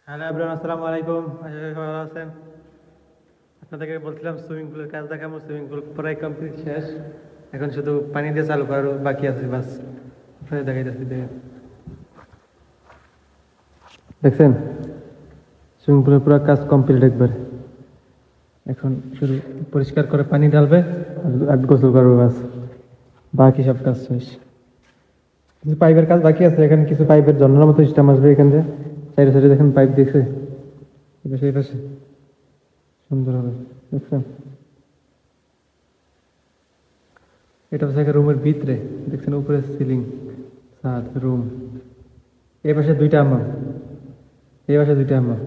Hello everyone, আসসালামু আলাইকুম। আশা করি সবাই ভালো আছেন। আপনাদেরকে বলছিলাম সুইমিং পুলের কাজ দেখাবো। সুইমিং পুল প্রায় কমপ্লিট শেষ, এখন শুধু পানি দিয়ে চালু করার বাকি আছে বাস। আপনাদের দেখাইতেছি, দেখছেন সুইমিং পুলের পুরো কাজ কমপ্লিট একবার। এখন শুধু পরিষ্কার করে পানি ঢালবে আর গোসল করবে বাস, বাকি সব কাজ শেষ। কিছু পাইপের কাজ বাকি আছে, এখানে কিছু পাইপের জন্মের মতো সিস্টেম আসবে। এখান থেকে সাইডে সাইডে দেখেন পাইপ দেখছে, এই পাশে সুন্দর হবে, দেখছেন। এটা হচ্ছে রুমের ভিতরে, দেখছেন উপরে সিলিং, ছাদ, রুম। এই পাশে দুইটা হাম্মাম, এই পাশে দুইটা হাম্মাম,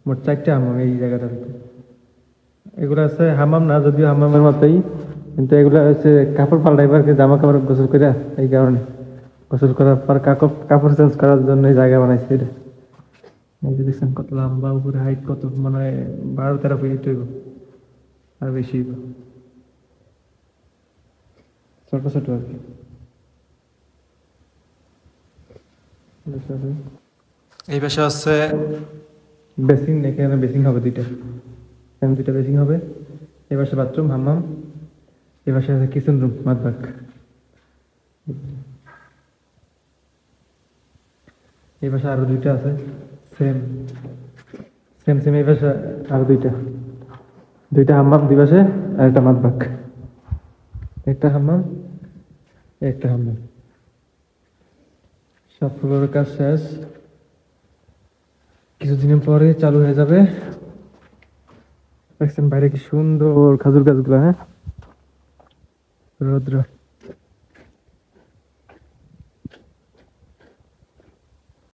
মোট চারটা হাম্মাম এই জায়গাটাতে। এগুলো আছে হাম্মাম না, যদিও হাম্মামের মতোই, কিন্তু এগুলো হচ্ছে কাপড় পাল্টাইবার, জামা কাপড় গোসল করে, এই কারণে গোসল করার পর কাপড় চেঞ্জ করার জন্য এই জায়গা বানাইছে এটা। এই যে দেখছেন কত লম্বা, উপরে হাইট কত, মানে 12-13 ফিট হইব আর বেশি হইব। ছোট ছোট আর কি। এই পাশে হচ্ছে বেসিন, এখানে বেসিং হবে দুইটা, এখানে দুইটা বেসিং হবে। এই পাশে বাথরুম, হাম্মাম। এই পাশে আছে কিচেন রুম, মাদবাক। এই পাশে আরো দুইটা আছে, সেম সেম সেম। এই পাশে আরো দুইটা, দুইটা হাম্মাম দুই পাশে, আর একটা মাদবাক। একটা হাম্মাম, একটা হাম্মাম। সব ফ্লোরের কাজ শেষ, কিছুদিনের পরে চালু হয়ে যাবে। দেখছেন বাইরে কি সুন্দর খাজুর গাছগুলো, হ্যাঁ, রৌদ্র।